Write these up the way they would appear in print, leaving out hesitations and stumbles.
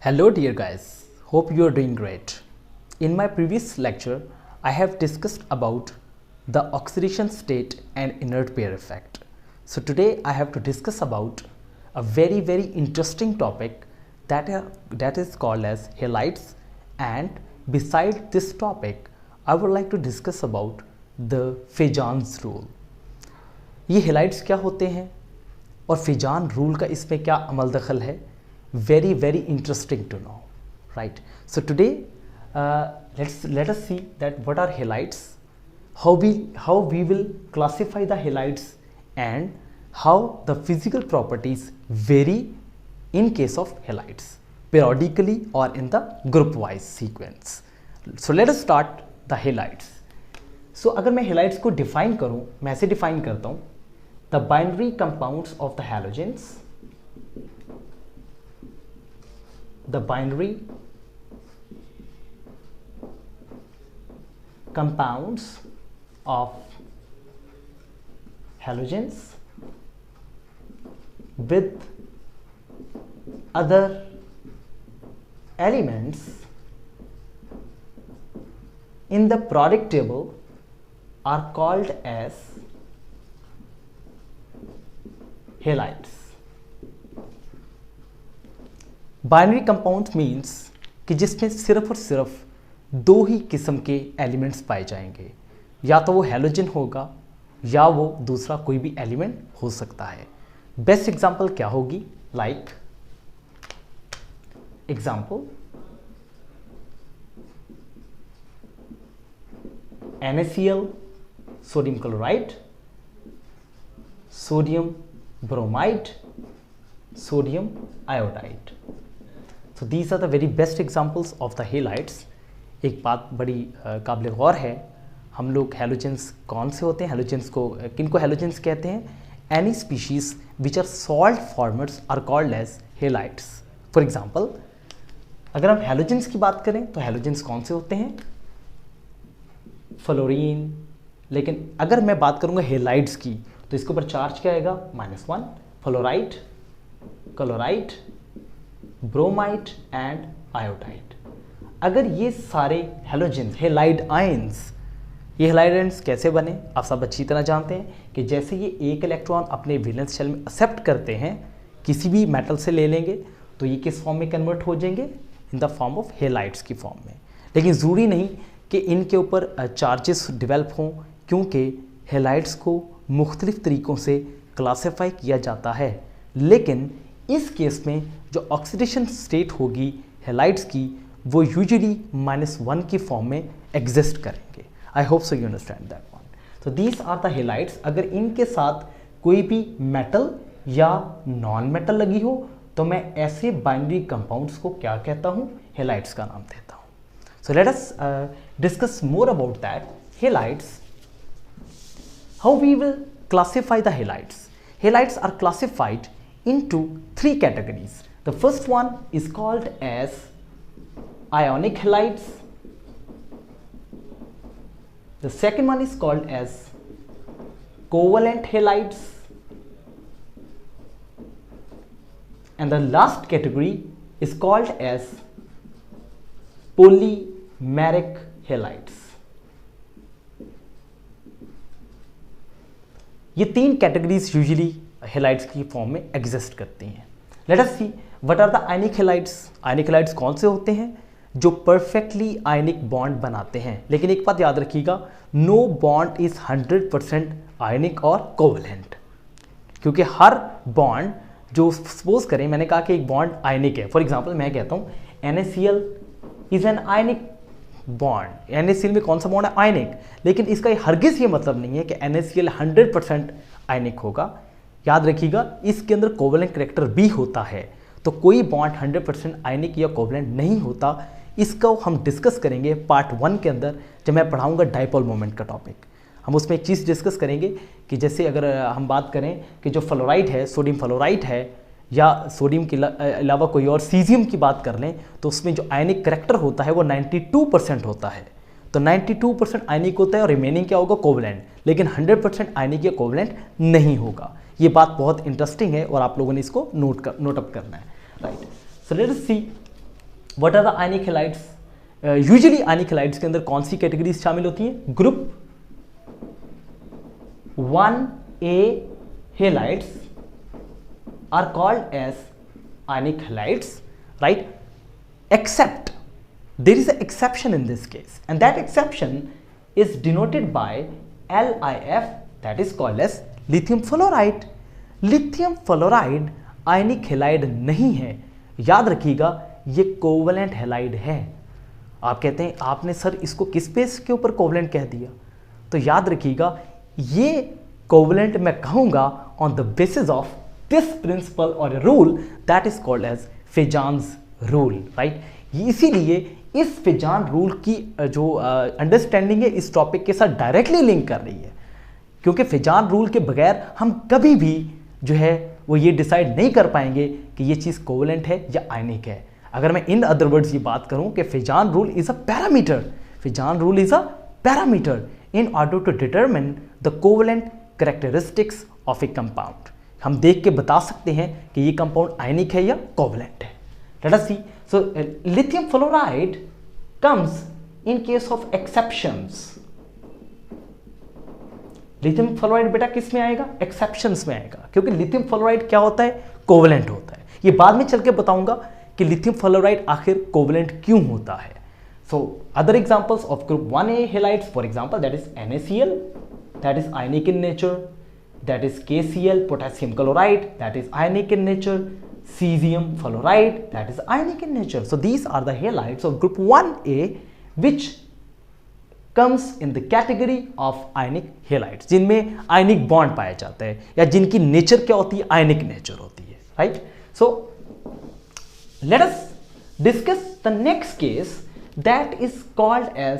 Hello dear guys, hope you are doing great. In my previous lecture, I have discussed about the oxidation state and inert pair effect. So today I have to discuss about a very interesting topic that is called as halides, and beside this topic I would like to discuss about the Fejan's rule. ये halides क्या होते हैं और Fizaan rule का इसमें क्या अमल दखल है? Very interesting to know, right? So today let us see that what are halides, how we will classify the halides, and how the physical properties vary in case of halides periodically or in the group wise sequence. So let us start the halides. So अगर मैं halides को define करूं, मैं ऐसे define करता हूं, the binary compounds of the halogens, the binary compounds of halogens with other elements in the periodic table are called as halides. Binary compound means कि जिसमें सिर्फ और सिर्फ दो ही किस्म के एलिमेंट्स पाए जाएंगे, या तो वो हैलोजन होगा या वो दूसरा कोई भी एलिमेंट हो सकता है. बेस्ट एग्जांपल क्या होगी? Like example NaCl, sodium chloride, sodium bromide, sodium iodide. So these are the very best examples of the halides. एक बात बड़ी काबिल गौर है, हम लोग हैलोजेंस कौन से होते हैं, हैलोजेंस को किनको हैलोजेंस कहते हैं? Any species which are salt formers are called as halides. For example, अगर हम हैलोजेंस की बात करें तो हैलोजेंस कौन से होते हैं? फ्लोरीन. लेकिन अगर मैं बात करूंगा हेलाइड्स की तो इसके ऊपर चार्ज क्या आएगा? -1. Fluoride, chloride, bromide and iodide. अगर ये सारे हैलोजेंस हेलाइड आयंस, ये हेलाइड आयंस कैसे बने आप सब अच्छी तरह जानते हैं कि जैसे ये एक इलेक्ट्रॉन अपने वैलेंस शेल में एक्सेप्ट करते हैं, किसी भी मेटल से ले लेंगे तो ये किस फॉर्म में कन्वर्ट हो जाएंगे? इन द फॉर्म ऑफ हेलाइड्स की फॉर्म में. लेकिन ज़रूरी नहीं कि इनके ऊपर चार्जेस डेवलप हों, क्योंकि हेलाइड्स को मुख्तलिफ तरीक़ों से क्लासीफाई किया जाता है. लेकिन इस केस में जो ऑक्सीडेशन स्टेट होगी हेलाइड्स की, वो यूजुअली -1 की फॉर्म में एग्जिस्ट करेंगे. आई hope so you understand that one. तो दीज आर द हेलाइड्स. अगर इनके साथ कोई भी मेटल या नॉन मेटल लगी हो तो मैं ऐसे बाइनरी कंपाउंड्स को क्या कहता हूँ? हेलाइड्स का नाम देता हूँ. So let us discuss more about that. Halides, how we will classify the halides. Halides are classified into 3 categories. The first one is called as ionic halides. The second one is called as covalent halides. And the last category is called as polymeric halides. ये 3 categories usually halides की form में exist करती हैं. Let us see what are the ionic halides. Ionic halides कौन से होते हैं? जो परफेक्टली आयनिक बॉन्ड बनाते हैं. लेकिन एक बात याद रखिएगा, नो बॉन्ड इज 100% आयनिक और कोवलेंट, क्योंकि हर बॉन्ड जो सपोज करें, मैंने कहा कि एक बॉन्ड आयनिक है. फॉर एग्जाम्पल मैं कहता हूँ NaCl is an ionic bond. NaCl में कौन सा बॉन्ड है? आयनिक. लेकिन इसका हरगिज ये मतलब नहीं है कि NaCl 100% आयनिक होगा. याद रखिएगा, इसके अंदर कोवलेंट करैक्टर भी होता है. तो कोई बॉन्ड 100% आयनिक या कोवलेंट नहीं होता. इसका हम डिस्कस करेंगे पार्ट 1 के अंदर, जब मैं पढ़ाऊंगा डाइपोल मोमेंट का टॉपिक. हम उसमें एक चीज़ डिस्कस करेंगे कि जैसे अगर हम बात करें कि जो फ्लोराइड है, सोडियम फ्लोराइड है, या सोडियम के अलावा कोई और सीजियम की बात कर लें, तो उसमें जो आयनिक करैक्टर होता है वो 92% होता है. तो 92% आयनिक होता है और रिमेनिंग क्या होगा? कोवलेंट. लेकिन 100% आयनिक या कोवलेंट नहीं होगा. ये बात बहुत इंटरेस्टिंग है और आप लोगों ने इसको नोट अप करना है. Right. So let us see what are the ionic halides? Usually ionic halides के अंदर कौन सी कैटेगरीज शामिल होती हैं? Group 1A halides are called as ionic halides, right? Except there is an exception in this case, and that exception is denoted by LiF, that is called as lithium fluoride. Lithium fluoride ionic halide नहीं है, याद रखिएगा ये covalent halide है। आप कहते हैं आपने सर इसको किस बेस के ऊपर कोवलेंट कह दिया, तो याद रखिएगा ये कोवलेंट मैं कहूँगा on the basis of this principle or a rule that is called as Fejan's rule, right? इसीलिए इस फेजान रूल की जो अंडरस्टैंडिंग है इस टॉपिक के साथ डायरेक्टली लिंक कर रही है, क्योंकि फेजान रूल के बगैर हम कभी भी जो है वो ये डिसाइड नहीं कर पाएंगे कि ये चीज़ कोवलेंट है या आयनिक है। अगर मैं इन अदर वर्ड्स ये बात करूं कि Fajans rule is a parameter, Fajans rule is a parameter in order to determine the covalent characteristics of a compound. हम देख के बता सकते हैं कि ये कंपाउंड आयनिक है या कोवलेंट है। Let us see, so lithium fluoride comes in case of exceptions. Lithium fluoride बेटा किस में आएगा? एक्सेप्शंस में आएगा, क्योंकि लिथियम फ्लोराइड क्या होता है? कोवलेंट होता है। ये बाद में चल के बताऊंगा कि लिथियम फ्लोराइड आखिर कोवलेंट क्यों होता है। So other examples of group 1A halides, for example that is NaCl, that is ionic in nature, that is KCl, potassium chloride, that is ionic in nature, cesium fluoride, that is ionic in nature. So these are the halides of group 1A which comes in the category of ionic halides, जिनमें ionic bond पाया जाता है या जिनकी nature क्या होती है? ionic nature होती है, right? So let us discuss the next case that is called as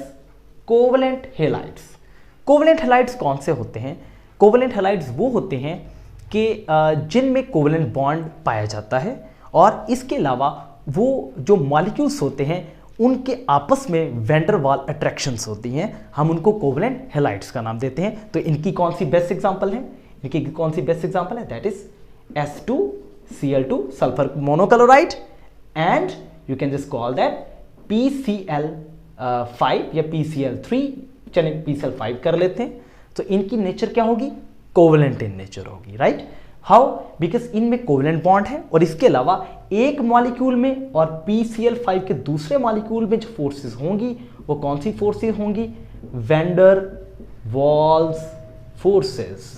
covalent halides. covalent halides कौन से होते हैं? कोवलेंट हैलाइड्स वो होते हैं कि जिनमें कोवलेंट बॉन्ड पाया जाता है और इसके अलावा वो जो मॉलिक्यूल्स होते हैं उनके आपस में वैन डर वाल अट्रैक्शंस होती हैं, हम उनको कोवलेंट हैलाइड्स का नाम देते हैं। तो इनकी कौन सी बेस्ट एग्जांपल है? इनकी कौन सी बेस्ट एग्जांपल है? That is S2Cl2 sulphur monochloride and you can just call that PCl5 या PCl3, चलिए PCl5 कर लेते हैं। तो इनकी नेचर क्या होगी? कोवलेंट इन नेचर होगी, राइट? हाउ? बिकॉज इनमें कोवलेंट बॉन्ड है और इसके अलावा एक मॉलिक्यूल में और PCl5 के दूसरे मॉलिक्यूल में जो फोर्सेस होंगी वो कौन सी फोर्सेस होंगी? Van der Waals forces.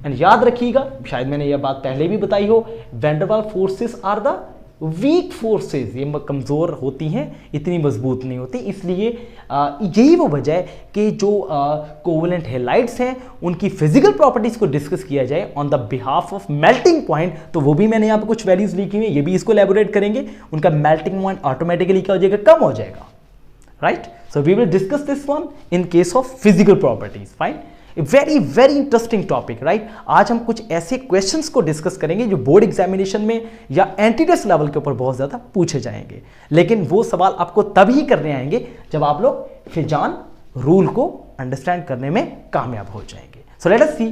And याद रखिएगा, शायद मैंने यह बात पहले भी बताई हो, van der Waal forces are the weak forces, ये कमज़ोर होती हैं, इतनी मजबूत नहीं होती। इसलिए यही वो वजह है कि जो कोवलेंट हैलाइड्स हैं उनकी फिजिकल प्रॉपर्टीज़ को डिस्कस किया जाए on the behalf of melting point, तो वो भी मैंने यहाँ पे कुछ वैल्यूज लिखी हुई है, ये भी इसको एलैबोरेट करेंगे। उनका मेल्टिंग पॉइंट ऑटोमेटिकली क्या हो जाएगा? कम हो जाएगा, right? So we will discuss this one in case of physical properties. Fine, very very interesting topic, right? आज हम कुछ ऐसे क्वेश्चंस को डिस्कस करेंगे जो बोर्ड एग्जामिनेशन में या एंटीटेस्ट लेवल के ऊपर बहुत ज़्यादा पूछे जाएंगे, लेकिन वो सवाल आपको तभी करने आएंगे जब आप लोग फेजान रूल को अंडरस्टैंड करने में कामयाब हो जाएंगे। So let us see,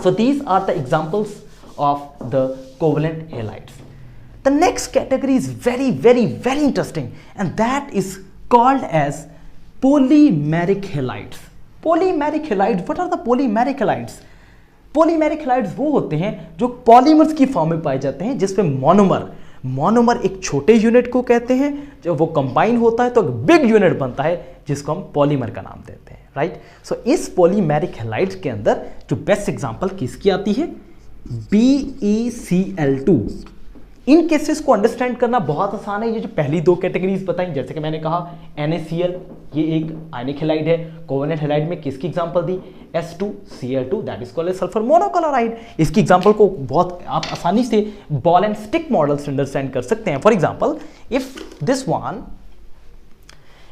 so these are the examples of the covalent halides. The next category is very very very interesting and that is called as polymeric halides. Polymeric halides, what are the polymeric halides? Polymeric halides वो होते हैं जो polymers की form में पाए जाते हैं, जिसमें मोनोमर एक छोटे यूनिट को कहते हैं, जब वो कंबाइन होता है तो एक बिग यूनिट बनता है जिसको हम पॉलीमर का नाम देते हैं, राइट? सो इस पॉलीमेरिक हैलाइड्स के अंदर जो बेस्ट एग्जांपल किसकी आती है? BeCl2। इन केसेस को अंडरस्टैंड करना बहुत आसान है। ये जो पहली दो कैटेगरीज बताई, जैसे कि मैंने कहा NaCl, ये एक आयनिक हैलाइड है। कोवेलेंट हैलाइड में किसकी एग्जांपल दी? S2Cl2, that is called as sulphur monochloride. इसकी एग्जांपल को बहुत आप आसानी से बॉल एंड स्टिक मॉडल से अंडरस्टैंड कर सकते हैं। For example, if this one,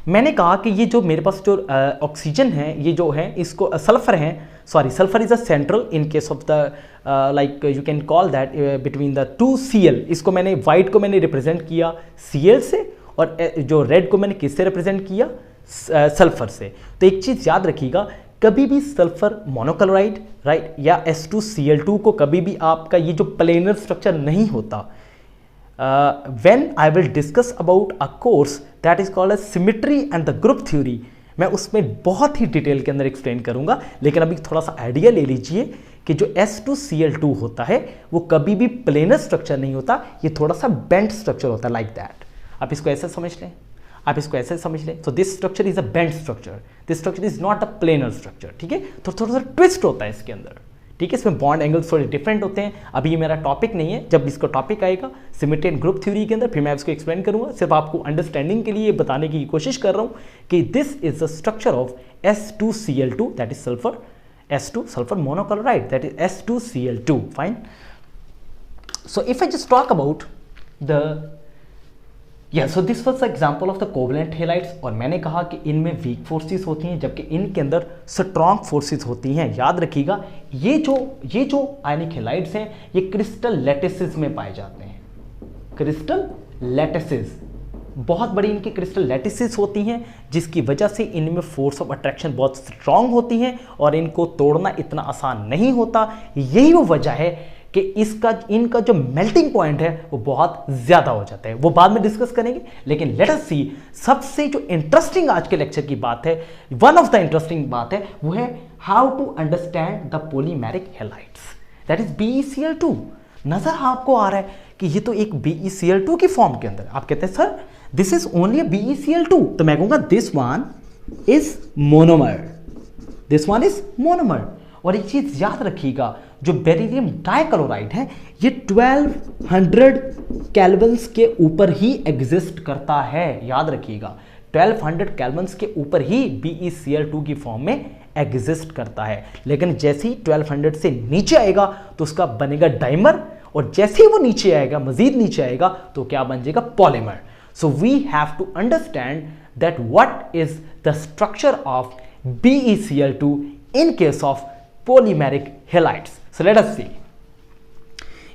मैंने कहा कि ये जो मेरे पास जो ऑक्सीजन है, ये जो है इसको सल्फर है, sorry sulphur is a central in case of the like you can call that between the two Cl। इसको मैंने वाइट को मैंने रिप्रेजेंट किया Cl से, और जो रेड को मैंने किससे रिप्रेजेंट किया? सल्फर से। तो एक चीज़ याद रखिएगा, कभी भी सल्फर मोनोक्लोराइड, राइट, या S2Cl2 को कभी भी आपका ये जो प्लेनर स्ट्रक्चर नहीं होता, when I will discuss about a course that is called as symmetry and the group theory, मैं उसमें बहुत ही डिटेल के अंदर एक्सप्लेन करूंगा, लेकिन अभी थोड़ा सा आइडिया ले लीजिए कि जो S2Cl2 होता है वो कभी भी प्लेनर स्ट्रक्चर नहीं होता, ये थोड़ा सा बेंट स्ट्रक्चर होता है, लाइक दैट। आप इसको ऐसे समझ लें, आप इसको ऐसे समझ लें। So this structure is a bent structure, this structure is not a planar structure, ठीक है। तो थोड़ा सा ट्विस्ट होता है इसके अंदर, ठीक है। इसमें बॉन्ड एंगल्स थोड़े डिफरेंट होते हैं। अभी ये मेरा टॉपिक नहीं है, जब इसका टॉपिक आएगा सिमेट्री एंड ग्रुप थ्योरी के अंदर फिर मैं इसको एक्सप्लेन करूंगा। सिर्फ आपको अंडरस्टैंडिंग के लिए बताने की कोशिश कर रहा हूं कि this is the structure of S2Cl2 that is sulphur, S2 sulfur monochloride, that is S2Cl2, fine. So if I just talk about the, yeah, so this was the example of the covalent halides, और मैंने कहा कि इनमें weak forces होती हैं जबकि इनके अंदर स्ट्रॉन्ग फोर्सेस होती हैं। याद रखिएगा ये जो आयनिक हेलाइड्स हैं ये क्रिस्टल लैटिसेस में पाए जाते हैं, क्रिस्टल लैटिसेस, बहुत बड़ी इनकी क्रिस्टल लैटिसेस होती हैं जिसकी वजह से इनमें फोर्स ऑफ अट्रैक्शन बहुत स्ट्रांग होती है और इनको तोड़ना इतना आसान नहीं होता। यही वो वजह है कि इनका जो मेल्टिंग पॉइंट है वो बहुत ज़्यादा हो जाता है, वो बाद में डिस्कस करेंगे। लेकिन लेट अस सी, सबसे जो इंटरेस्टिंग आज के लेक्चर की बात है, वन ऑफ द इंटरेस्टिंग बात है वो है how to understand the polymeric halides, that is BeCl2। नजर आपको आ रहा है कि ये तो एक BeCl2 की फॉर्म के अंदर, आप कहते हैं sir this is only BeCl2, तो मैं कहूंगा this one is monomer, this one is monomer. और एक चीज याद रखिएगा, जो बेरिलियम डाइक्लोराइड है ये 1200 केल्विन्स के ऊपर ही एग्जिस्ट करता है। याद रखिएगा 1200 केल्विन्स के ऊपर ही BeCl2 की फॉर्म में एग्जिस्ट करता है। लेकिन जैसे ही 1200 से नीचे आएगा तो उसका बनेगा डाइमर, और जैसे ही वो नीचे आएगा, मजीद नीचे आएगा, तो क्या बन जाएगा? Polymer. So we have to understand that what is the structure of BeCl2 in case of polymeric halides. So let us see.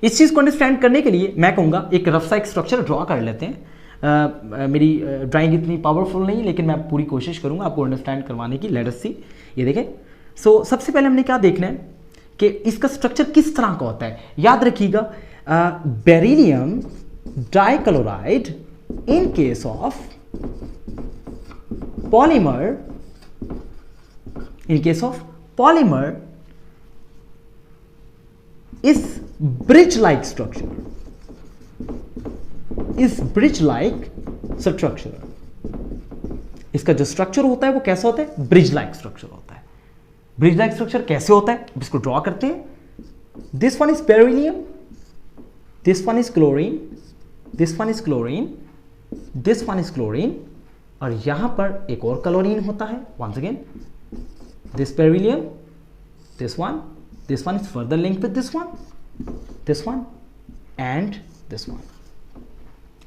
इस चीज को अंडरस्टैंड करने के लिए मैं कहूंगा एक रफ सा एक स्ट्रक्चर ड्रॉ कर लेते हैं। मेरी ड्राइंग इतनी पावरफुल नहीं, लेकिन मैं पूरी कोशिश करूंगा आपको अंडरस्टैंड करवाने की। लेट अस सी, ये देखें। सो सबसे पहले हमने क्या देखना है कि इसका स्ट्रक्चर किस तरह का होता है। याद रखिएगा beryllium dichloride in case of polymer, is bridge like structure, इसका जो स्ट्रक्चर होता है वो कैसा होता है? ब्रिज लाइक स्ट्रक्चर होता है। ब्रिज लाइक स्ट्रक्चर कैसे होता है इसको ड्रॉ करते हैं। This one is beryllium, this one is chlorine, this one is chlorine, this one is chlorine, और यहां पर एक और क्लोरीन होता है। Once again this beryllium, this one is further linked with this one and this one.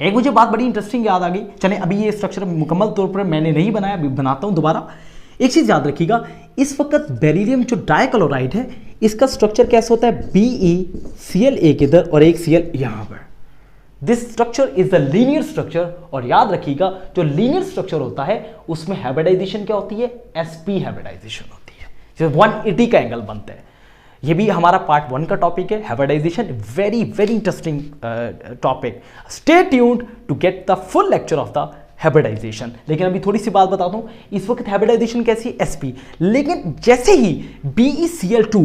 एक मुझे बात बड़ी इंटरेस्टिंग याद आ गई। चले अभी ये स्ट्रक्चर मुकम्मल तौर पर मैंने नहीं बनाया, अभी बनाता हूं दोबारा। एक चीज याद रखिएगा, इस वक्त बेरिलियम जो डाइक्लोराइड है इसका स्ट्रक्चर कैसा होता है? BeCl एक इधर और एक Cl यहां पर। This structure is the linear structure, और याद रखिएगा जो लीनियर स्ट्रक्चर होता है उसमें हाइब्रिडाइजेशन क्या होती है? sp हाइब्रिडाइजेशन होती है, जिसमें 180 का एंगल बनता है। ये भी हमारा पार्ट 1 का टॉपिक है, hybridisation. Very very interesting topic. Stay tuned to get the full lecture of the hybridisation. लेकिन अभी थोड़ी सी बात बताता हूं, इस वक्त हाइब्रिडाइजेशन कैसी? sp। लेकिन जैसे ही BeCl2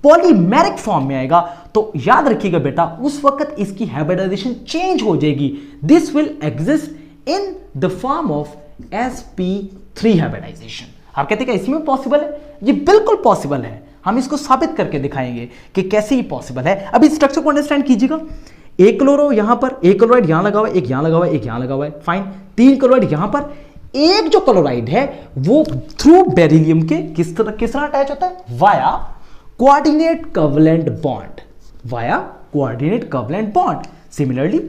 पॉलीमेरिक फॉर्म में आएगा तो याद रखिएगा बेटा, उस वक्त इसकी हाइब्रिडाइजेशन चेंज हो जाएगी। This will exist in the form of sp3 hybridisation. आप कहते हैं कि इसमें पॉसिबल है? ये बिल्कुल पॉसिबल है, हम इसको साबित करके दिखाएंगे कि कैसे ही पॉसिबल है। अभी स्ट्रक्चर को अंडरस्टैंड कीजिएगा। एक क्लोरो यहां पर, एक क्लोराइड यहां लगा हुआ है, एक यहां लगा हुआ है, एक यहां लगा हुआ है, फाइन। 3 क्लोराइड यहां पर, एक जो क्लोराइड है वो थ्रू बेरिलियम के किस तरह अटैच होता है? Via coordinate covalent bond, via coordinate covalent bond. Similarly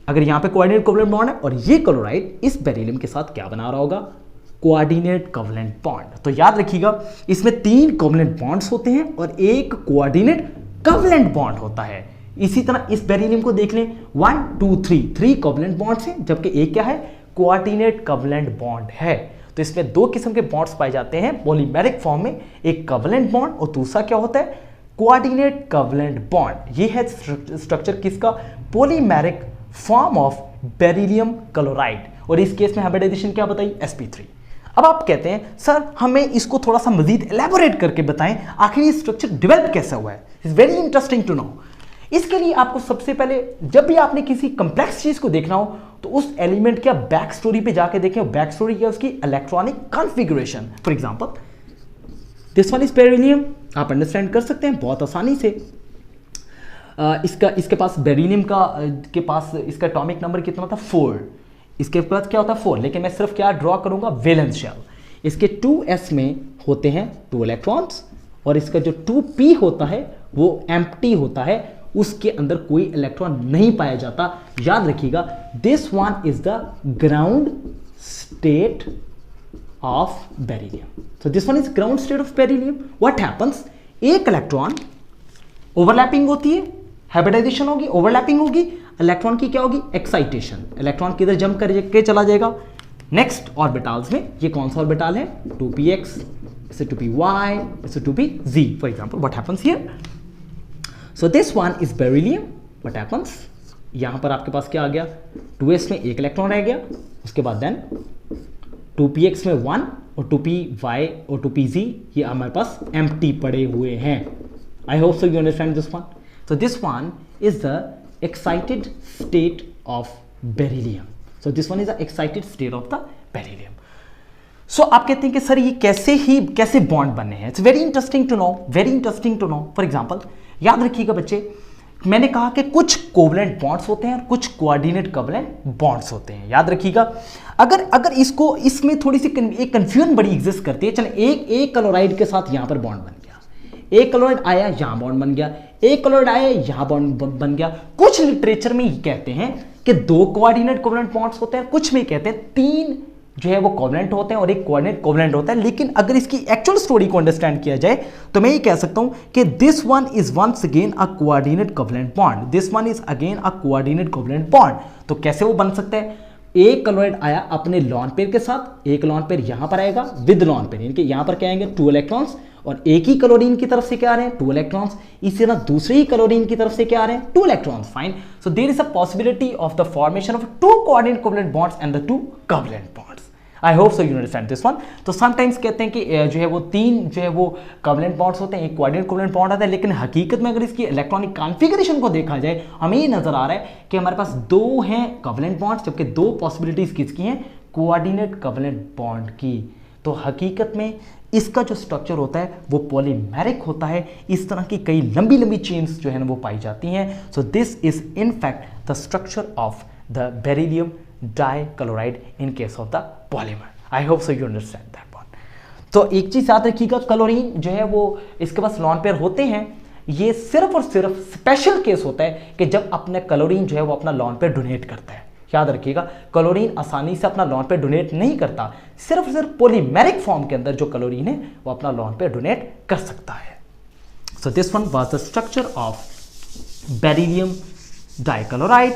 अगर यहां पे कोऑर्डिनेट कोवलेंट बॉन्ड है और ये क्लोराइड इस बेरिलियम के साथ क्या बना रहा होगा? Coordinate covalent bond. तो याद रखिएगा इसमें 3 कोवलेंट बॉन्ड्स होते हैं और एक कोऑर्डिनेट कोवलेंट बॉन्ड होता है। इसी तरह इस बेरिलियम को देख लें, 1 2 3 कोवलेंट बॉन्ड्स हैं, जबकि एक क्या है? कोऑर्डिनेट कोवलेंट बॉन्ड है। तो इसमें 2 किस्म के बॉन्ड्स पाए जाते हैं पॉलीमेरिक फॉर्म में, एक कोवलेंट बॉन्ड और दूसरा क्या होता है? Coordinate covalent bond. ये है स्ट्रक्चर किसका? Polymeric form of beryllium chloride, और इस केस में हाइब्रिडाइजेशन क्या बताई, sp3। अब आप कहते हैं सर हमें इसको थोड़ा सा मजीद एलैबोरेट करके बताएं, आखिर ये स्ट्रक्चर डेवलप कैसे हुआ है, it's very interesting to know. इसके लिए आपको सबसे पहले जब भी आपने किसी कंप्लेक्स चीज को देखना हो तो उस एलिमेंट के बैक स्टोरी पे जाके देखें, बैक स्टोरी क्या उसकी electronic configuration. For example this one is beryllium, आप अंडरस्टैंड कर सकते हैं बहुत आसानी से। इसके पास बेरिलियम के पास इसका एटॉमिक नंबर कितना था, 4। इसके पास क्या होता है 4, लेकिन मैं सिर्फ क्या ड्रॉ करूंगा, वैलेंस शेल। इसके 2s में होते हैं 2 इलेक्ट्रॉन्स, और इसका जो 2p होता है वो एम्प्टी होता है, उसके अंदर कोई इलेक्ट्रॉन नहीं पाया जाता। याद रखिएगा this one is the ground state of beryllium. So this one is ground state of beryllium. What happens, एक इलेक्ट्रॉन ओवरलैपिंग होती है, हाइब्रिडाइजेशन होगी, ओवरलैपिंग होगी, इलेक्ट्रॉन की क्या होगी, एक्साइटेशन। इलेक्ट्रॉन किधर जंप करके चला जाएगा नेक्स्ट ऑर्बिटल्स में। ये कौन सा ऑर्बिटल है, 2px, इसे 2py, इसे 2pz। For example what happens here, so this one is beryllium. What happens, यहां पर आपके पास क्या आ गया, 2s में एक इलेक्ट्रॉन रह गया, उसके बाद देन 2px में 1 और 2py और 2pz ये हमारे पास एम्प्टी पड़े हुए हैं। आई hope so you understand this one. So this one is the excited state of beryllium. So this one is the excited state of the beryllium. So आप कहते हैं कि सर ये कैसे बॉन्ड बने हैं। It's very interesting to know, very interesting to know. For example, याद रखिएगा बच्चे, मैंने कहा कि कुछ कोवलेंट बॉन्ड्स होते हैं और कुछ कोऑर्डिनेट कोवलेंट बॉन्ड्स होते हैं। याद रखिएगा अगर इसमें थोड़ी सी एक कंफ्यूजन बड़ी एग्जिस्ट करती है। चले एक क्लोराइड के साथ यहां पर बॉन्ड बन गया, एक क्लोराइड आया यहां बॉन्ड बन गया, एक क्लोराइड आया यहां बॉन्ड बन गया। कुछ लिटरेचर में ये कहते हैं कि 2 कोऑर्डिनेट कोवलेंट बॉन्ड्स होते हैं, कुछ में कहते हैं 3 जो है वो कोवलेंट होते हैं और एक कोऑर्डिनेट कोवलेंट होता है। लेकिन अगर इसकी एक्चुअल स्टोरी को अंडरस्टैंड किया जाए तो मैं ये कह सकता हूं कि this one is once again a coordinate covalent bond, this one is again a coordinate covalent bond. तो कैसे वो बन सकता है, एक क्लोराइड आया अपने लॉन पेयर के साथ, एक लॉन पेयर यहां पर आएगा विद लॉन पेयर, यानी कि यहां पर क्या आएंगे 2 इलेक्ट्रॉन्स, और एक ही क्लोरीन की तरफ से क्या आ रहे हैं 2 इलेक्ट्रॉन्स, इसी तरह दूसरे ही क्लोरीन की तरफ से क्या आ रहे हैं 2 electrons. Fine, so there is a possibility of the formation of 2 coordinate covalent bonds and the 2 covalent bonds. I hope so you understand this one. तो समटाइम्स कहते हैं कि जो है वो 3 जो है वो कोवलेंट बॉन्ड्स होते हैं, एक कोऑर्डिनेट कोवलेंट बॉन्ड आता है, लेकिन हकीकत में अगर इसकी इलेक्ट्रॉनिक कॉन्फ़िगरेशन को देखा जाए हमें ये नजर आ रहा है कि हमारे पास 2 हैं कोवलेंट बॉन्ड्स, जबकि 2 पॉसिबिलिटीज किसकी हैं, कोऑर्डिनेट कोवलेंट बॉन्ड की। तो हकीकत में इसका जो स्ट्रक्चर होता है वो पॉलीमेरिक होता है, इस तरह की कई लंबी लंबी चेन्स जो है ना वो पाई जाती हैं। सो this is in fact the structure of the beryllium dichloride in case of the polymer. I hope so you understand that one. तो एक चीज याद रखिएगा, क्लोरीन जो है वो इसके पास लॉन पेयर होते हैं, ये सिर्फ और सिर्फ स्पेशल केस होता है कि जब अपने क्लोरीन जो है वो अपना लॉन पेयर डोनेट करता है। याद रखिएगा क्लोरीन आसानी से अपना लॉन पेयर डोनेट नहीं करता, सिर्फ पॉलीमेरिक फॉर्म के अंदर जो क्लोरीन है वो अपना लॉन पेयर डोनेट कर सकता है। So this one was the structure of beryllium dichloride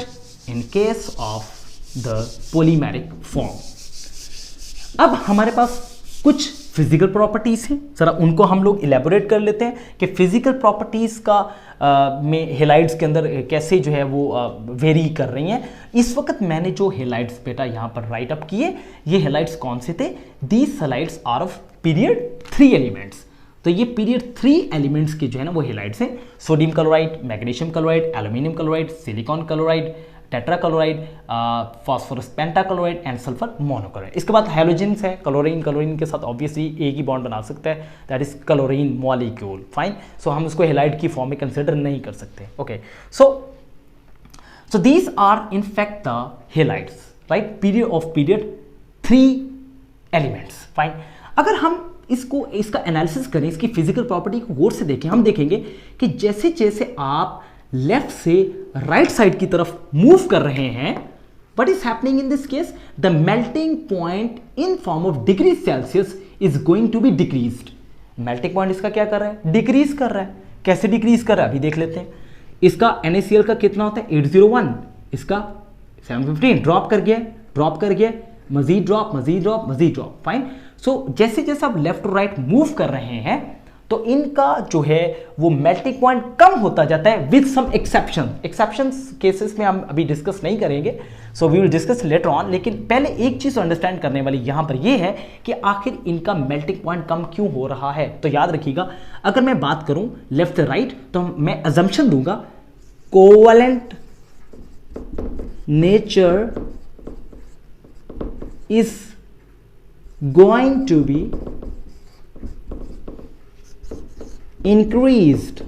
in case of the polymeric form. अब हमारे पास कुछ फिजिकल प्रॉपर्टीज हैं, जरा उनको हम लोग इलेबोरेट कर लेते हैं कि फिजिकल प्रॉपर्टीज का में हेलाइड्स के अंदर कैसे जो है वो वेरी कर रही हैं। इस वक्त मैंने जो हेलाइड्स बेटा यहाँ पर राइट अप किए, ये हेलाइड्स कौन से थे, these halides are of period 3 elements. तो ये पीरियड 3 एलिमेंट्स के जो है ना वो हेलाइड्स हैं, sodium chloride, magnesium chloride, aluminium chloride, silicon chloride, tetrachloride, phosphorus pentachloride and sulphur monochloride. इसके बाद हैलोजेंस है, क्लोरीन के साथ ऑब्वियसली एक ही बॉन्ड बना सकता है, that is chlorine molecule. Fine, so हम उसको हेलाइड की फॉर्म में कंसिडर नहीं कर सकते। Okay, so these are in fact the halides, right, period 3 elements. Fine, अगर हम इसका एनालिसिस करें, इसकी फिजिकल प्रॉपर्टी को गौर से देखें, हम देखेंगे कि जैसे जैसे आप लेफ्ट से राइट साइड की तरफ मूव कर रहे हैं, what is happening in this case, the melting point in form of degree Celsius is going to be decreased. Melting point इसका क्या कर रहा है, डिक्रीज कर रहा है। कैसे डिक्रीज कर रहा है अभी देख लेते हैं। इसका NaCl का कितना होता है 801, इसका 715, ड्रॉप कर गया, मजीद ड्रॉप। फाइन, सो जैसे जैसे आप लेफ्ट टू राइट मूव कर रहे हैं तो इनका जो है वो मेल्टिंग पॉइंट कम होता जाता है विद सम एक्सेप्शंस केसेस में हम अभी डिस्कस नहीं करेंगे, so we will discuss later on. लेकिन पहले एक चीज अंडरस्टैंड करने वाली यहां पर ये है कि आखिर इनका मेल्टिंग पॉइंट कम क्यों हो रहा है। तो याद रखिएगा, अगर मैं बात करूं लेफ्ट राइट तो मैं अजम्पशन दूंगा covalent nature is going to be increased।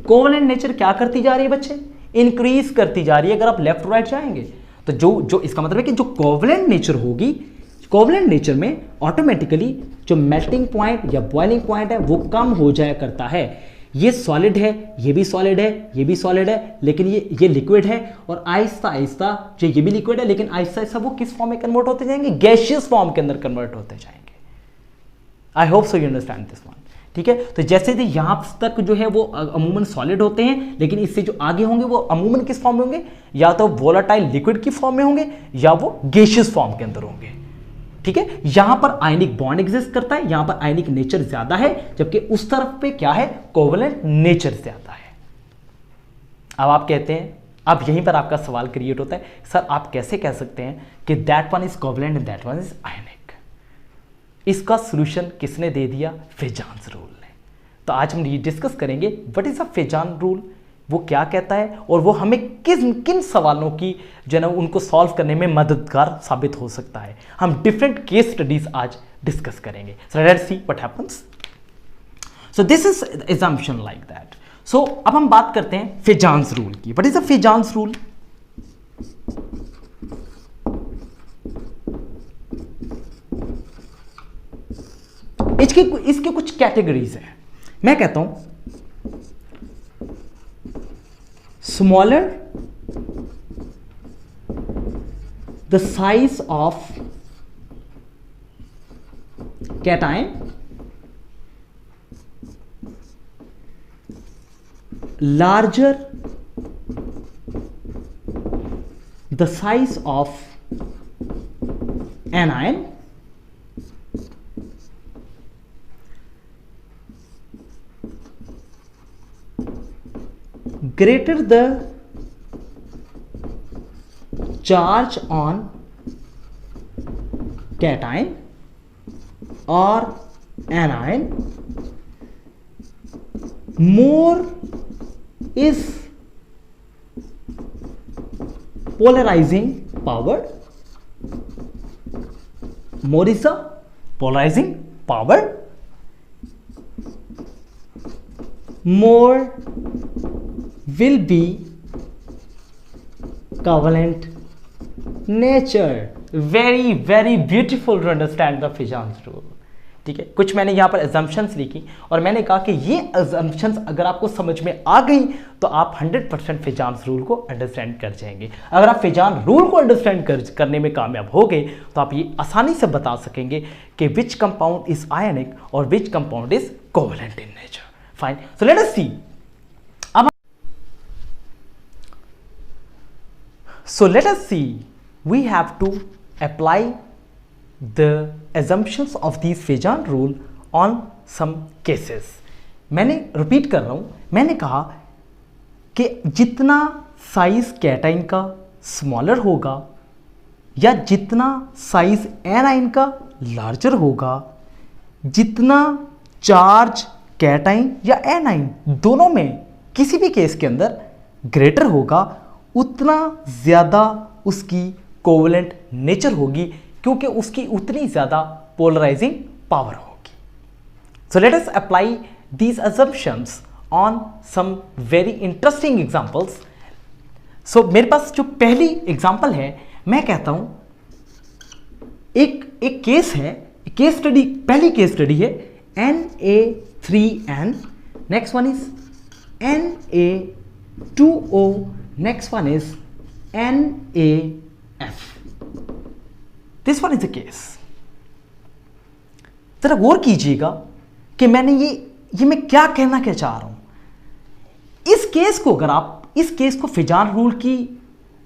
Covalent nature क्या करती जा रही है बच्चे? इंक्रीज करती जा रही है। अगर आप लेफ्ट टू राइट जाएंगे तो जो इसका मतलब है कि जो कोवेलेंट नेचर होगी, कोवेलेंट नेचर में ऑटोमेटिकली जो मेल्टिंग पॉइंट या बॉइलिंग पॉइंट है वो कम हो जाया करता है। ये सॉलिड है, ये भी सॉलिड है, ये भी सॉलिड है, लेकिन ये लिक्विड है, और आहिस्ता आहिस्ता जो ये भी लिक्विड है लेकिन आहिस्ता आहिस्ता वो किस फॉर्म में कन्वर्ट होते जाएंगे? गैसियस फॉर्म के अंदर कन्वर्ट होते जाएंगे। आई hope so you understand this one. ठीक है, तो जैसे कि यहां तक जो है वो अमूमन सॉलिड होते हैं, लेकिन इससे जो आगे होंगे वो अमूमन किस फॉर्म में होंगे? या तो वोलाटाइल लिक्विड की फॉर्म में होंगे या वो गैसियस फॉर्म के अंदर होंगे। ठीक है, यहां पर आयनिक बॉन्ड एग्जिस्ट करता है, यहां पर आयनिक नेचर ज्यादा है, जबकि उस तरफ पे क्या है? कोवेलेंट नेचर ज्यादा है। अब आप कहते हैं, अब यहीं पर आपका सवाल क्रिएट होता है, सर आप कैसे कह सकते हैं कि that one is covalent and that one is आयनिक? इसका सॉल्यूशन किसने दे दिया? फेजान्स रूल ने। तो आज हम ये डिस्कस करेंगे what is a Fajans rule, वो क्या कहता है और वो हमें किन सवालों की जो है ना उनको सॉल्व करने में मददगार साबित हो सकता है। हम डिफरेंट केस स्टडीज आज डिस्कस करेंगे। So let's see what happens. So this is assumption like that. So अब हम बात करते हैं फेजान्स रूल की। What is a Fajans rule? इसके कुछ कैटेगरीज हैं। मैं कहता हूं smaller the size of cation, larger the size of anion, greater the charge on cation or anion, more is polarizing power, more is the polarizing power, more will be covalent nature। very very beautiful to understand the Fejan's rule। ठीक है, कुछ मैंने यहां पर assumptions लिखी और मैंने कहा कि ये assumptions अगर आपको समझ में आ गई तो आप 100% फेजान्स रूल को अंडरस्टैंड कर जाएंगे। अगर आप फेजान रूल को अंडरस्टैंड करने में कामयाब हो गए तो आप ये आसानी से बता सकेंगे कि विच कंपाउंड इज आयनिक और which compound is covalent in nature. Fine, so let us see. So let us see, we have to apply the assumptions of these Fejan rule on some cases। मैंने repeat कर रहा हूं, मैंने कहा कि जितना size cation का smaller होगा या जितना साइज एनाइन का लार्जर होगा, जितना चार्ज कैटाइन या एनाइन दोनों में किसी भी केस के अंदर ग्रेटर होगा, उतना ज़्यादा उसकी कोवेलेंट नेचर होगी, क्योंकि उसकी उतनी ज़्यादा पोलराइजिंग पावर होगी। So let us apply these assumptions on some very interesting examples. So मेरे पास जो पहली एग्जांपल है, मैं कहता हूं एक केस है, केस स्टडी, पहली केस स्टडी है Na3N, next one is Na2O, next one is NaF। this one is the case। जरा गौर कीजिएगा कि मैंने ये मैं क्या कहना क्या चाह रहा हूं। इस केस को अगर आप इस केस को फेजान रूल की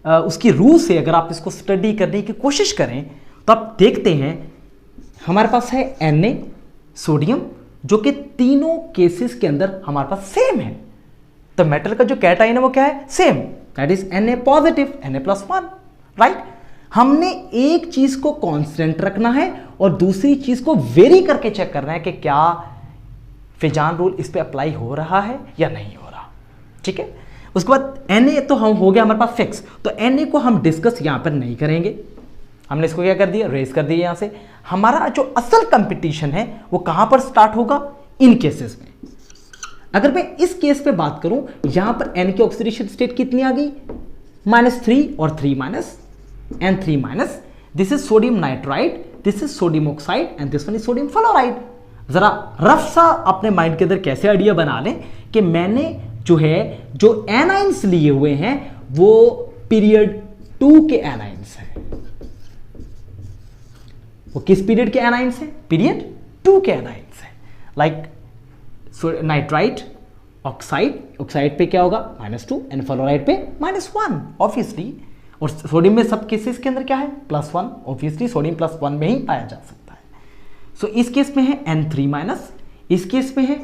उसकी रूल से अगर आप इसको स्टडी करने की कोशिश करें तो आप देखते हैं हमारे पास है Na सोडियम, जो कि तीनों केसेस के अंदर हमारे पास सेम है। तो मेटल का जो कैटाइन है वो क्या है, same, that is Na positive, Na+1, right. हमने एक चीज को कांस्टेंट रखना है और दूसरी चीज को वेरी करके चेक करना है कि क्या फिजान रूल इस पे अप्लाई हो रहा है या नहीं हो रहा, ठीक है। उसके बाद Na तो हम हो गया हमारे पास फिक्स, तो Na को हम डिस्कस यहां पर नहीं करेंगे, हमने इसको क्या कर दिया, रेस कर दिया यहां से। हमारा जो असल कंपटीशन है वो कहां पर स्टार्ट होगा, इन केसेस में। अगर मैं इस केस पे बात करूं, यहां पर N की ऑक्सीडेशन स्टेट कितनी आ गई, -3 और 3- N3-, this is sodium nitride, this is sodium oxide and this one is sodium fluoride. जरा रफ सा अपने माइंड के अंदर कैसे आइडिया बना लें कि मैंने जो है जो एनाइंस लिए हुए हैं वो पीरियड 2 के एनाइंस हैं। वो किस पीरियड के एनाइंस हैं, पीरियड 2 के एनाइंस हैं। लाइक नाइट्राइट ऑक्साइड पे क्या होगा, -2 एंड फ्लोराइड पे -1 ऑब्वियसली। और सोडियम में सब केसेस के अंदर क्या है, +1, ऑब्वियसली सोडियम +1 में ही पाया जा सकता है। सो इस केस में है N3-, इस केस में है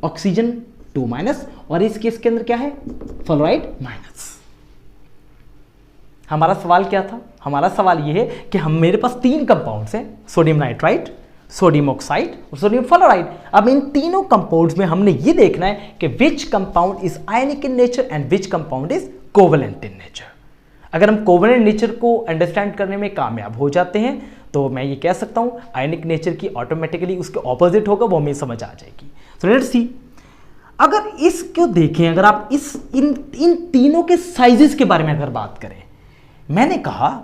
ऑक्सीजन 2-, और इस केस के अंदर क्या है, फ्लोराइड -। हमारा सवाल क्या था, हमारा सवाल ये है कि हम मेरे पास 3 कंपाउंड्स हैं, सोडियम नाइट्राइट, सोडियम ऑक्साइड और सोडियम फ्लोराइड। अब इन तीनों कंपाउंड्स में हमने ये देखना है कि विच compound is ionic in nature and which compound is covalent in nature. अगर हम कोवेलेंट नेचर को अंडरस्टैंड करने में कामयाब हो जाते हैं तो मैं ये कह सकता हूं आयनिक नेचर की ऑटोमेटिकली उसके ऑपोजिट होगा, वो हमें समझ आ जाएगी। सो लेट्स सी, अगर इसको देखें, अगर आप इन तीनों के साइजेस के बारे में अगर बात करें, मैंने कहा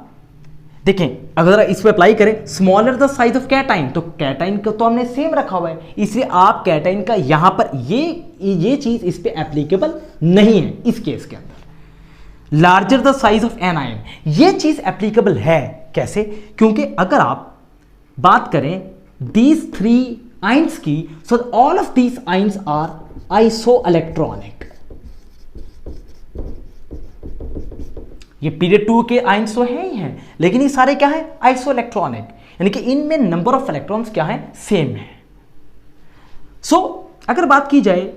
देखें अगर इस पे अप्लाई करें, smaller the size of cation, तो कैटाइन को तो हमने सेम रखा हुआ है, इसलिए आप कैटाइन का यहां पर ये चीज इस पे एप्लीकेबल नहीं है इस केस के अंदर। Larger the size of anion, ये चीज एप्लीकेबल है, कैसे, क्योंकि अगर आप बात करें दीज 3 आइंस की, so all of these ions are isoelectronic. ये पीरियड 2 के आइंस तो है ही हैं, लेकिन ये सारे क्या है, आइसो इलेक्ट्रॉनिक, यानी कि इनमें नंबर ऑफ इलेक्ट्रॉन्स क्या है, सेम है। सो अगर बात की जाए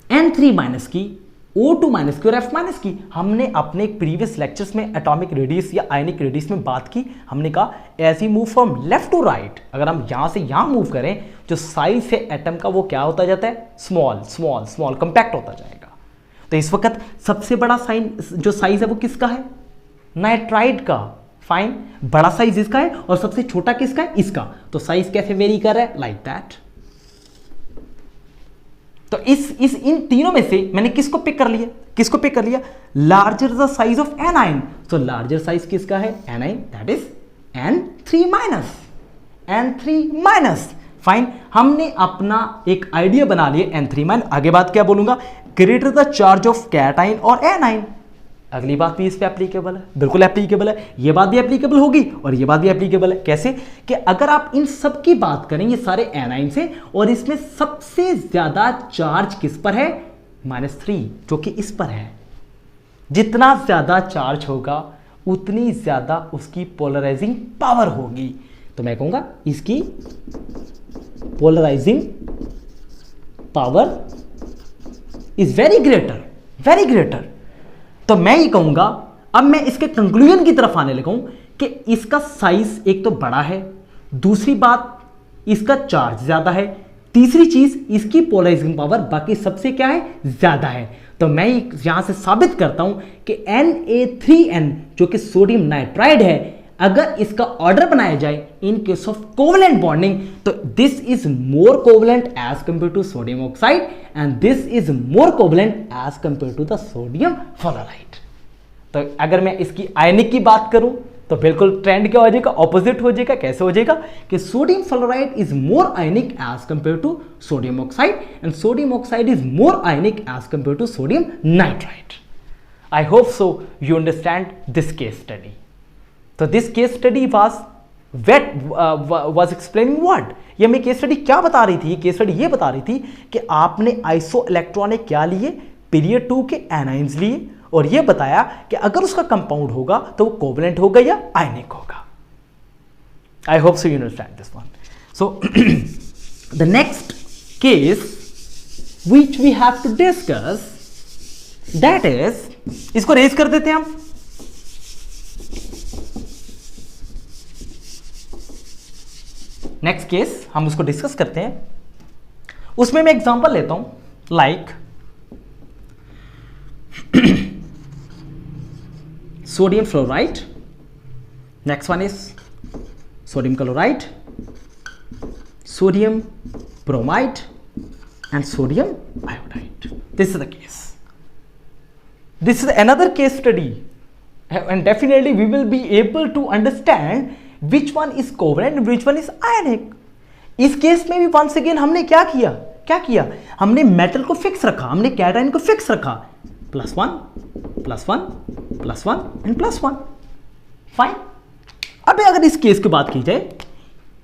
N3- की, O2- की और F- की, हमने अपने प्रीवियस लेक्चर्स में एटॉमिक रेडियस या आयनिक रेडियस में बात की। हमने कहा as we move from left to right, अगर हम यहां से यहां मूव करें, जो साइज है एटम का वो क्या होता जाता है, स्मॉल स्मॉल स्मॉल कंपैक्ट होता जाएगा। तो इस वक्त सबसे बड़ा जो साइज है वो किसका है, नाइट्राइड का, फाइन, बड़ा साइज इसका है और सबसे छोटा किसका है, इसका। तो साइज कैसे वेरी कर रहा है, लाइक दैट। तो इन तीनों में से मैंने किसको पिक कर लिया, larger the size of anion. तो लार्जर साइज किसका है, A9, that is N3-, fine. हमने अपना एक आइडिया बना लिया N3-। आगे बात क्या बोलूंगा, greater the charge of cation और एनाइन। अगली बात भी इस पे एप्लीकेबल है, बिल्कुल एप्लीकेबल है, ये बात भी एप्लीकेबल होगी और ये बात भी एप्लीकेबल है। कैसे कि अगर आप इन सब की बात करें, ये सारे एनाइन से, और इसमें सबसे ज्यादा चार्ज किस पर है, -3, जो कि इस पर है। जितना ज्यादा चार्ज होगा उतनी ज्यादा उसकी पोलराइजिंग पावर होगी। तो मैं कहूंगा इसकी polarising power is very greater. तो मैं ये कहूंगा, अब मैं इसके कंक्लूजन की तरफ आने लगा हूं कि इसका साइज एक तो बड़ा है, दूसरी बात इसका चार्ज ज्यादा है, तीसरी चीज इसकी पोलराइजिंग पावर बाकी सबसे क्या है, ज्यादा है। तो मैं यहां से साबित करता हूं कि Na3N जो कि सोडियम नाइट्राइड है, अगर इसका ऑर्डर बनाया जाए in case of covalent bonding, तो this is more covalent as compare to sodium oxide and this is more covalent as compare to the sodium fluoride. तो अगर मैं इसकी आयनिक की बात करूं तो बिल्कुल ट्रेंड क्या हो जाएगा, ऑपोजिट हो जाएगा। कैसे हो जाएगा कि sodium fluoride is more ionic as compare to sodium oxide and sodium oxide is more ionic as compare to sodium nitride. I hope so you understand this case study. तो this case study was explaining what, ये हमें case study क्या बता रही थी, case study ये बता रही थी कि आपने आइसो इलेक्ट्रॉनिक क्या लिए, पीरियड 2 के एनाइंस लिए, और ये बताया कि अगर उसका कंपाउंड होगा तो वो कोवेलेंट होगा या आयनिक होगा। I hope so you understand this one. So the next case which we have to discuss that is, इसको रेज कर देते हैं हम। नेक्स्ट केस हम उसको डिस्कस करते हैं, उसमें मैं एग्जांपल लेता हूं like sodium fluoride, next one is sodium chloride, sodium bromide and sodium iodide. This is the case. This is another case study and definitely we will be able to understand which one is covalent and which one is ionic. इस case में भी once again हमने क्या किया, हमने metal को fix रखा, हमने कैटायन को फिक्स रखा, +1 +1 +1 एंड +1, फाइन। अब अगर इस केस की बात की जाए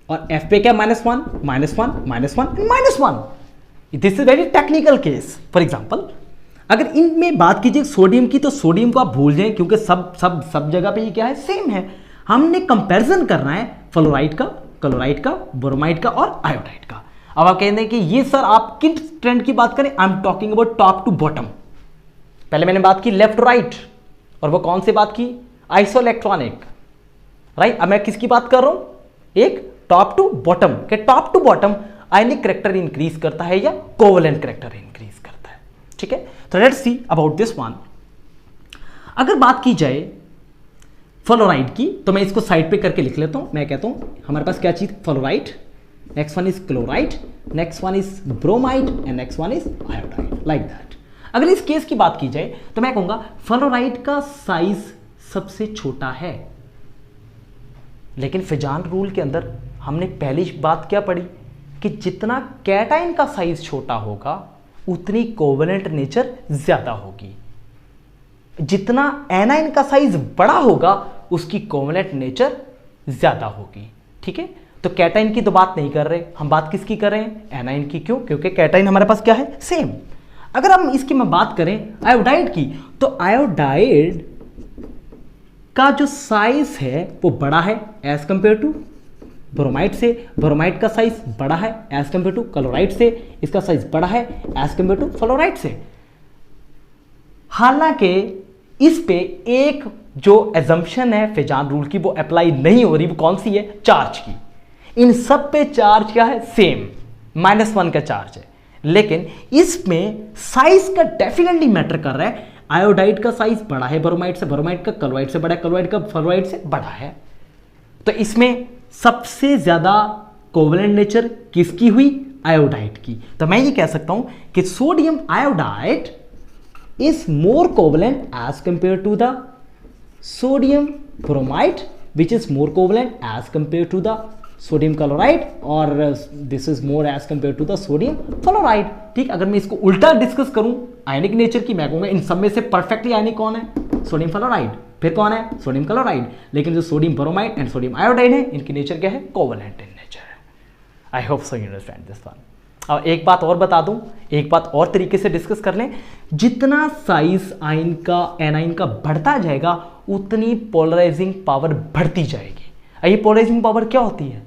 और F पे क्या -1 -1 -1 -1, this is very technical case. For example अगर इनमें बात कीजिए सोडियम की, तो सोडियम को आप भूल जाएं क्योंकि सब जगह पे ये क्या है, सेम है। हमने कंपैरिजन करना है फ्लोराइड का, क्लोराइड का, ब्रोमाइड का और आयोडाइड का। अब आप कहते हैं कि ये सर आप किन ट्रेंड की बात करें, I am talking about top to bottom. पहले मैंने बात की लेफ्ट राइट, और वो कौन सी बात की, आइसोइलेक्ट्रॉनिक, राइट। अब मैं किसकी बात कर रहा हूं, एक टॉप टू बॉटम के top to bottom ionic character increase करता है या कोवेलेंट करैक्टर इंक्रीज करता है, ठीक है। तो let's see about this one. अगर बात की जाए फ्लोराइड की, तो मैं इसको साइड पे करके लिख लेता हूं। मैं कहता हूं हमारे पास क्या चीज, fluoride, next one is chloride, next one is bromide and next one is iodide, like that. अगर इस केस की बात की जाए तो मैं कहूंगा फ्लोराइड का साइज सबसे छोटा है, लेकिन फिजान रूल के अंदर हमने पहली बात क्या पढ़ी कि जितना कैटायन का साइज छोटा होगा उतनी कोवेलेंट नेचर ज्यादा होगी, जितना एनायन का साइज बड़ा होगा उसकी कोवेलेंट नेचर ज्यादा होगी, ठीक है। तो कैटायन की तो बात नहीं कर रहे, हम बात किसकी कर रहे हैं, एनायन की। क्यों, क्योंकि कैटायन हमारे पास क्या है, सेम। अगर हम इसकी मैं बात करें आयोडाइड की, तो आयोडाइड का जो साइज है वो बड़ा है एज कंपेयर टू ब्रोमाइड से, ब्रोमाइड का साइज बड़ा है एज कंपेयर टू क्लोराइड से, इसका साइज बड़ा है एज कंपेयर टू फ्लोराइड से। हालांकि इस पे एक जो एजम्पशन है फिजान रूल की वो अप्लाई नहीं हो रही, वो कौन सी है, चार्ज की। इन सब पे चार्ज क्या है, सेम, -1 का चार्ज है, लेकिन इसमें साइज का डेफिनेटली मैटर कर रहा है। आयोडाइड का साइज बड़ा है ब्रोमाइड से, ब्रोमाइड का क्लोराइड से बड़ा है, क्लोराइड का फ्लोराइड से बड़ा है। तो इसमें सबसे ज्यादा कोवेलेंट नेचर किसकी हुई, आयोडाइड की। तो मैं ये कह सकता हूं कि sodium iodide is more covalent as compare to the sodium bromide which is more covalent as compare to the sodium chloride, और this is more as compare to the sodium fluoride, ठीक। अगर मैं इसको उल्टा डिस्कस करूं आयनिक nature की, मैं कहूंगा इन सब में से परफेक्टली आयनिक कौन है, सोडियम फ्लोराइड, फिर कौन है, सोडियम क्लोराइड। लेकिन जो sodium bromide and sodium iodide है इनकी नेचर क्या है, कोवेलेंट इन नेचर है। आई hope so you understand this one. और एक बात और बता दूं, एक बात और तरीके से डिस्कस कर लें, जितना साइज आयन का, एनाइन का बढ़ता जाएगा उतनी पोलराइजिंग पावर बढ़ती जाएगी। ये पोलराइजिंग पावर क्या होती है,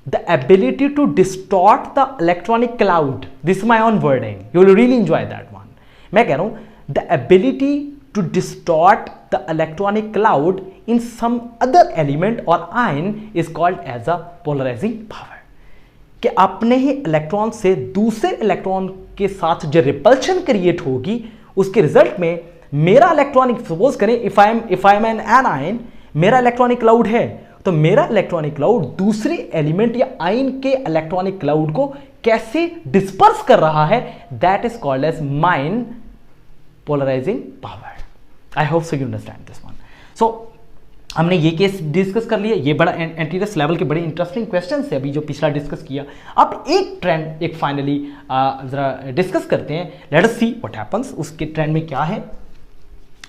the ability to distort the electronic cloud. This is my own wording, you will really enjoy that one. मैं कह रहा हूं the ability to distort the electronic cloud in some other element or ion is called as a polarizing power. कि अपने ही electron से दूसरे electron के साथ जो रिपल्शन क्रिएट होगी उसके रिजल्ट में मेरा इलेक्ट्रॉनिक, सपोज करें if I am an ion, मेरा इलेक्ट्रॉनिक क्लाउड है, तो मेरा इलेक्ट्रॉनिक क्लाउड दूसरे एलिमेंट या आयन के इलेक्ट्रॉनिक क्लाउड को कैसे डिस्पर्स कर रहा है, that is called as mine polarising power. I hope so you understand this one. So हमने ये केस डिस्कस कर लिया, ये बड़ा एंटीरियस लेवल के बड़े इंटरेस्टिंग क्वेश्चन है अभी जो पिछला डिस्कस किया। अब एक ट्रेंड, एक फाइनली जरा डिस्कस करते हैं, let us see what happens. उसके ट्रेंड में क्या है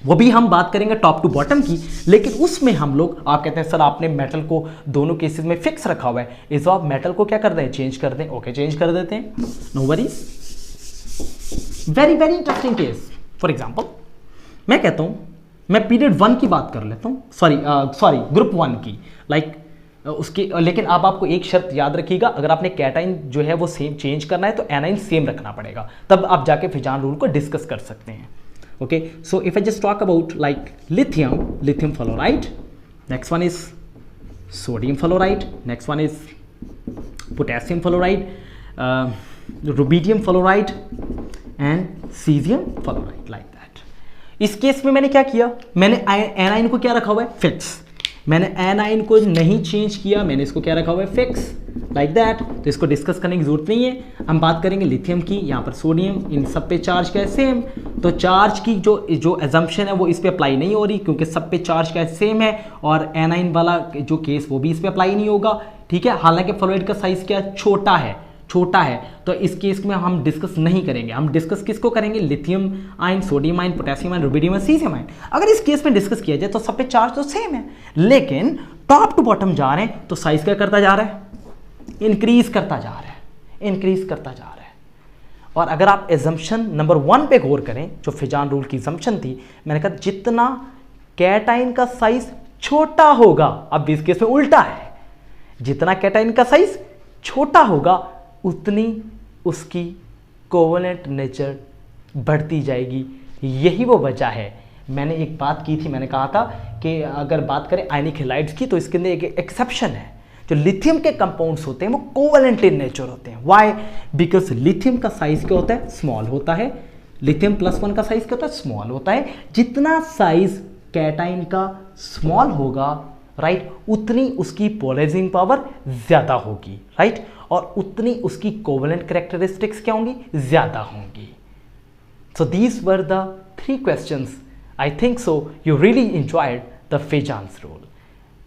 वो भी हम बात करेंगे टॉप टू बॉटम की, लेकिन उसमें हम लोग, आप कहते हैं सर आपने मेटल को दोनों केसेस में फिक्स रखा हुआ है, इस बार मेटल को क्या कर दें, चेंज कर दें। ओके, चेंज कर देते हैं, no worries. Very very interesting case. For example मैं पीरियड 1 की बात कर लेता हूं, सॉरी ग्रुप 1 की, लाइक उसकी, लेकिन अब आपको एक शर्त याद रखिएगा, अगर आपने कैटाइन जो है वो सेम चेंज करना है तो एनाइन सेम रखना पड़ेगा, तब आप जाके फिजान रूल को डिस्कस कर सकते हैं। Okay, so if I just talk about like lithium fluoride, next one is sodium fluoride, next one is potassium fluoride, rubidium fluoride and caesium fluoride, like that. इस केस में मैंने क्या किया, मैंने एनाइन को क्या रखा हुआ है, फिक्स। मैंने एनाइन को नहीं चेंज किया, मैंने इसको क्या रखा हुआ है, फिक्स, लाइक दैट। तो इसको डिस्कस करने की जरूरत नहीं है। हम बात करेंगे लिथियम की, यहाँ पर सोडियम, इन सब पे चार्ज क्या है, सेम। तो चार्ज की जो एजम्पशन है वो इस पे अप्लाई नहीं हो रही, क्योंकि सब पे चार्ज क्या है, सेम है। और एनाइन वाला जो केस वो भी इस पे अप्लाई नहीं होगा, ठीक है। हालांकि फ्लोराइड का साइज क्या छोटा है, तो इस केस में हम डिस्कस नहीं करेंगे। हम डिस्कस किसको करेंगे, lithium ion, sodium ion, potassium ion, rubidium ion, caesium ion. अगर इस केस में डिस्कस किया जाए तो सब पे चार्ज तो सेम है, लेकिन टॉप टू बॉटम जा रहे हैं तो साइज क्या करता जा रहा है, इंक्रीज करता जा रहा है। और अगर आप एजम्पशन नंबर 1 पे गौर करें, जो फिजान रूल की एजम्पशन थी, मैंने कहा जितना कैटाइन का साइज छोटा होगा, अब इस केस में उल्टा है, जितना कैटाइन का साइज छोटा होगा उतनी उसकी कोवेलेंट नेचर बढ़ती जाएगी। यही वो वजह है। मैंने एक बात की थी, मैंने कहा था कि अगर बात करें आयनिक हैलाइड्स की तो इसके अंदर एक एक्सेप्शन है। जो लिथियम के कंपाउंड्स होते हैं वो कोवेलेंट इन नेचर होते हैं। व्हाई? बिकॉज लिथियम का साइज क्या होता है, स्मॉल होता है। लिथियम +1 का साइज क्या होता है, स्मॉल होता है। जितना साइज कैटाइन का स्मॉल होगा, राइट, उतनी उसकी पोलराइजिंग पावर ज्यादा होगी, राइट, और उतनी उसकी कोवेलेंट कैरेक्टरिस्टिक्स क्या होंगी, ज्यादा होंगी। So these were the 3 questions. I think so you really enjoyed the Fajans rule.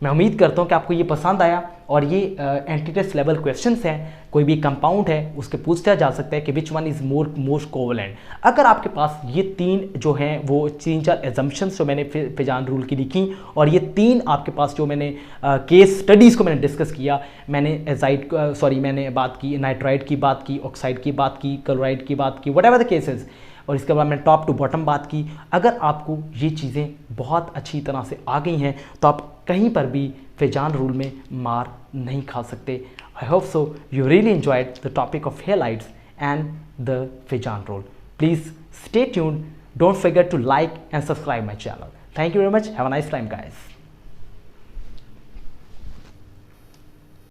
मैं उम्मीद करता हूँ कि आपको ये पसंद आया। और ये एंटीटेस्ट लेवल क्वेश्चंस हैं, कोई भी कंपाउंड है उसके पूछा जा सकता है कि which one is most covalent. अगर आपके पास ये 3 जो हैं वो 3-4 एजम्पशंस जो मैंने फिजान रूल की लिखी, और ये 3 आपके पास जो मैंने केस स्टडीज़ को मैंने डिस्कस किया, मैंने बात की नाइट्राइड की, बात की ऑक्साइड की, बात की क्लोराइड की, बात की व्हाटएवर द केसेस, और इसके बाद मैंने टॉप टू बॉटम बात की। अगर आपको ये चीज़ें बहुत अच्छी तरह से आ गई हैं तो आप कहीं पर भी फिजान रूल में मार नहीं खा सकते। I hope so you really enjoyed the topic of halides and the Fajans rule. Please stay tuned, don't forget to like and subscribe my channel. Thank you very much, have a nice time guys.